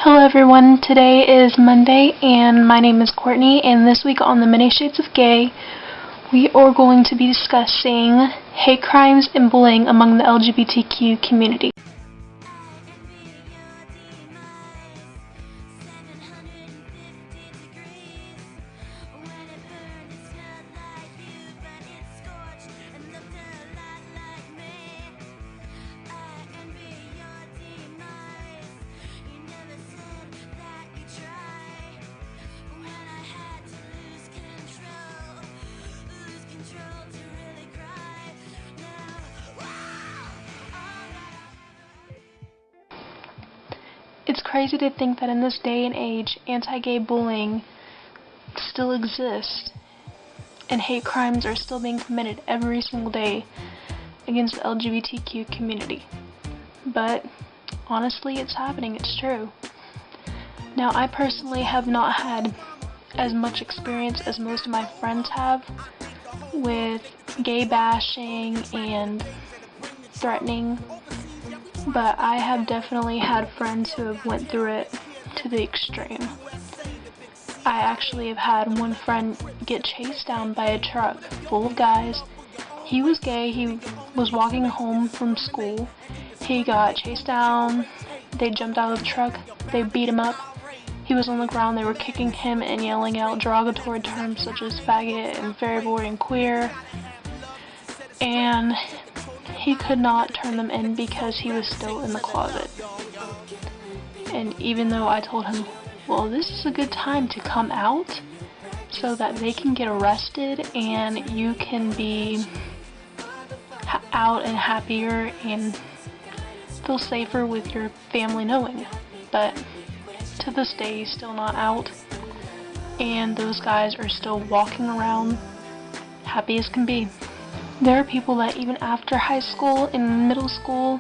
Hello everyone, today is Monday and my name is Courtney, and this week on The Many Shades of Gay we are going to be discussing hate crimes and bullying among the LGBTQ community. It's crazy to think that in this day and age, anti-gay bullying still exists, and hate crimes are still being committed every single day against the LGBTQ community. But honestly, it's happening, it's true. Now, I personally have not had as much experience as most of my friends have with gay bashing and threatening, but I have definitely had friends who have went through it to the extreme. I actually have had one friend get chased down by a truck full of guys. He was gay, he was walking home from school. He got chased down, they jumped out of the truck, they beat him up. He was on the ground, they were kicking him and yelling out derogatory terms such as faggot and fairy boy and queer. And he could not turn them in because he was still in the closet. And even though I told him, well, this is a good time to come out so that they can get arrested and you can be out and happier and feel safer with your family knowing. But to this day, he's still not out, and those guys are still walking around happy as can be. There are people that even after high school, in middle school,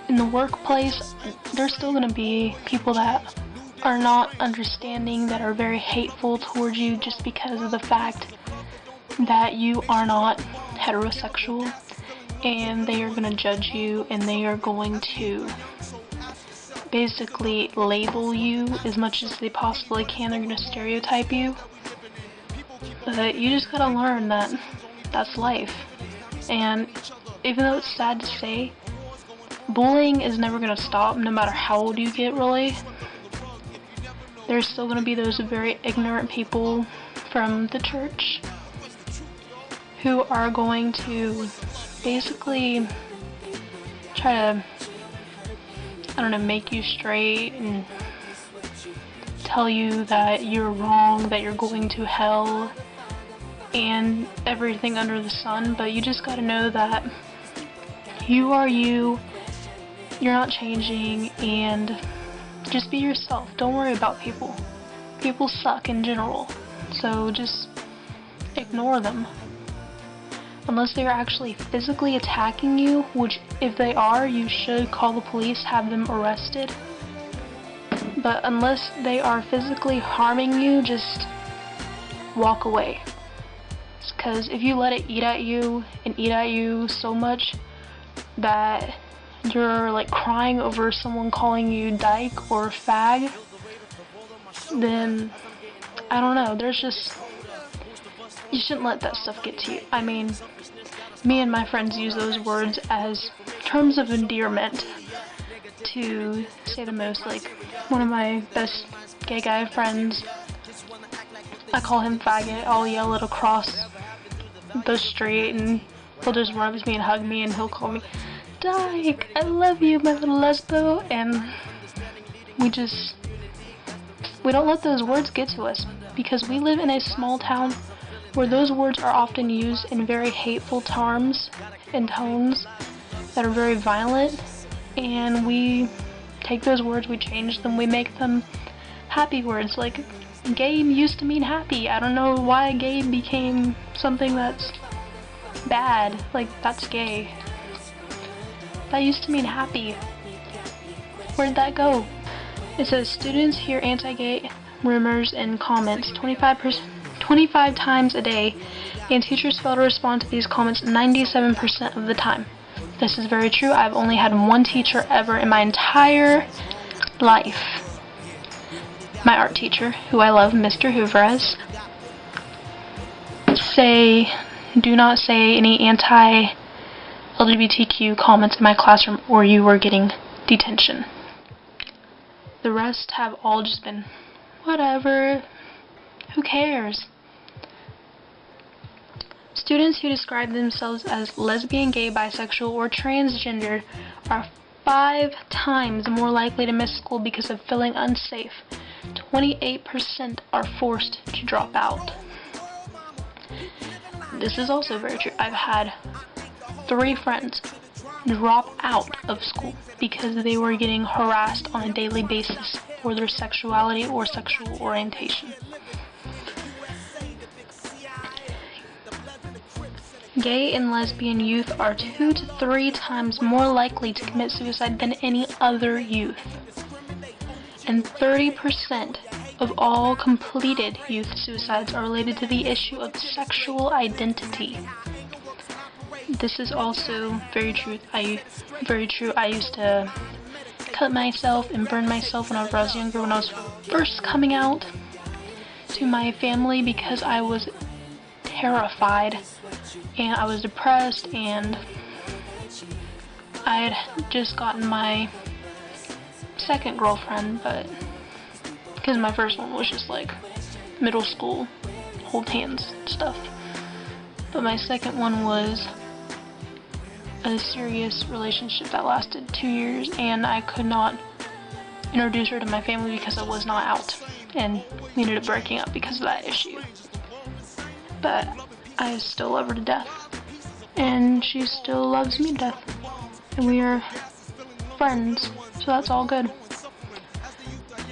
in the workplace, there's still going to be people that are not understanding, that are very hateful towards you just because of the fact that you are not heterosexual, and they are going to judge you and they are going to basically label you as much as they possibly can. They're going to stereotype you. But you just gotta learn that that's life. And even though it's sad to say, bullying is never going to stop no matter how old you get, really. There's still going to be those very ignorant people from the church who are going to basically try to, I don't know, make you straight and tell you that you're wrong, that you're going to hell, and everything under the sun. But you just gotta know that you are you, you're not changing, and just be yourself. Don't worry about people. People suck in general, so just ignore them. Unless they are actually physically attacking you, which if they are, you should call the police, have them arrested. But unless they are physically harming you, just walk away. Because if you let it eat at you so much that you're like crying over someone calling you dyke or fag, then I don't know, you shouldn't let that stuff get to you. I mean, me and my friends use those words as terms of endearment to say the most. Like, one of my best gay guy friends, I call him faggot. I'll yell it across the street and he'll just run up to me and hug me and he'll call me dyke, I love you, my little lesbo. And we don't let those words get to us, because we live in a small town where those words are often used in very hateful terms and tones that are very violent, and we take those words, we change them, we make them happy words. Like, gay used to mean happy. I don't know why gay became something that's bad. Like, that's gay. That used to mean happy. Where'd that go? It says students hear anti-gay rumors and comments 25 times a day, and teachers fail to respond to these comments 97% of the time. This is very true. I've only had one teacher ever in my entire life. My art teacher, who I love, Mr. Hooverez, do not say any anti-LGBTQ comments in my classroom or you are getting detention. The rest have all just been, whatever, who cares? Students who describe themselves as lesbian, gay, bisexual, or transgender are 5 times more likely to miss school because of feeling unsafe. 28% are forced to drop out. This is also very true. I've had 3 friends drop out of school because they were getting harassed on a daily basis for their sexuality or sexual orientation. Gay and lesbian youth are 2 to 3 times more likely to commit suicide than any other youth. And 30% of all completed youth suicides are related to the issue of sexual identity. This is also very true. I used to cut myself and burn myself when I was younger, when I was first coming out to my family, because I was terrified and I was depressed, and I had just gotten my second girlfriend, but because my first one was just like middle school, hold hands stuff, but my second one was a serious relationship that lasted 2 years, and I could not introduce her to my family because I was not out, and we ended up breaking up because of that issue. But I still love her to death, and she still loves me to death, and we are friends, so that's all good.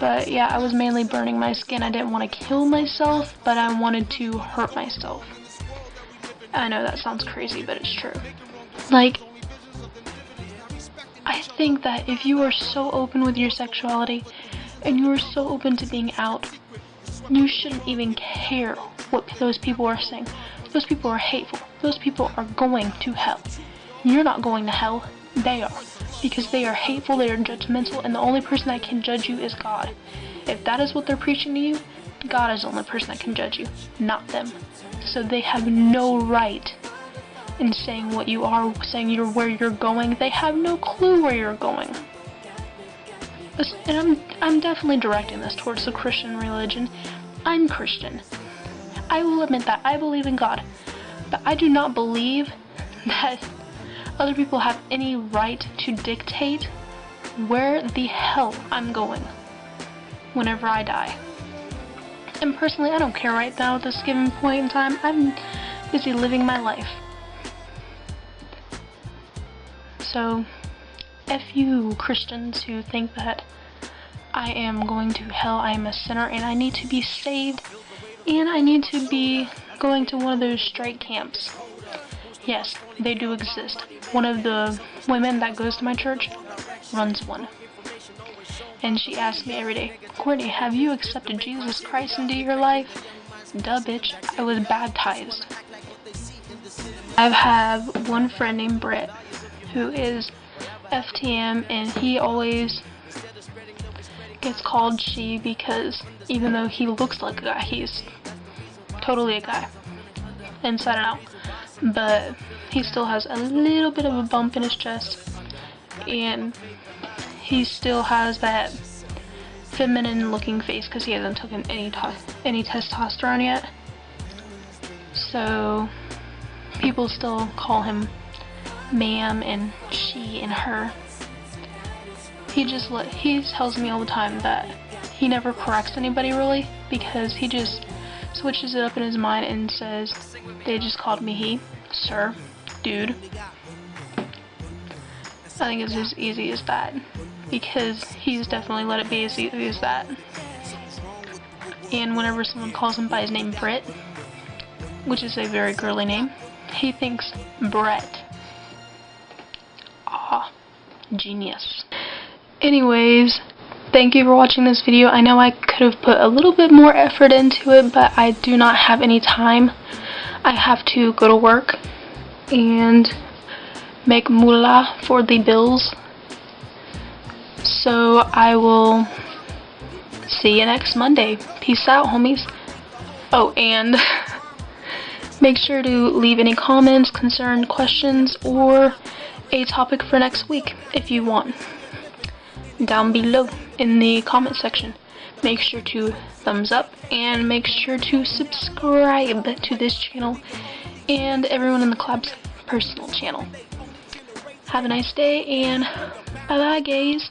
But yeah, I was mainly burning my skin. I didn't want to kill myself, but I wanted to hurt myself. I know that sounds crazy, but it's true. Like, I think that if you are so open with your sexuality, and you are so open to being out, you shouldn't even care what those people are saying. Those people are hateful. Those people are going to hell. You're not going to hell. They are. Because they are hateful, they are judgmental, and the only person that can judge you is God. If that is what they're preaching to you, God is the only person that can judge you, not them. So they have no right in saying what you are, saying where you're going. They have no clue where you're going. And I'm definitely directing this towards the Christian religion. I'm Christian. I will admit that. I believe in God. But I do not believe that other people have any right to dictate where the hell I'm going whenever I die. And personally, I don't care right now at this given point in time. I'm busy living my life. So, F you Christians who think that I am going to hell, I am a sinner, and I need to be saved, and I need to be going to one of those straight camps. Yes, they do exist. One of the women that goes to my church runs one. And she asks me every day, Courtney, have you accepted Jesus Christ into your life? Duh, bitch, I was baptized. I have one friend named Brett who is FTM, and he always gets called she because even though he looks like a guy, he's totally a guy, inside and out. But he still has a little bit of a bump in his chest, and he still has that feminine looking face because he hasn't taken any testosterone yet. So people still call him ma'am and she and her. He tells me all the time that he never corrects anybody really, because he just switches it up in his mind and says, they just called me he, sir, dude. I think it's as easy as that, because he's definitely let it be as easy as that. And whenever someone calls him by his name Britt, which is a very girly name, he thinks Brett. Ah, genius. Anyways, thank you for watching this video. I know I could have put a little bit more effort into it, but I do not have any time. I have to go to work and make moolah for the bills. So I will see you next Monday. Peace out, homies. Oh, and make sure to leave any comments, concerns, questions, or a topic for next week if you want down below in the comment section. Make sure to thumbs up and make sure to subscribe to this channel and everyone in the club's personal channel. Have a nice day and bye bye, gays.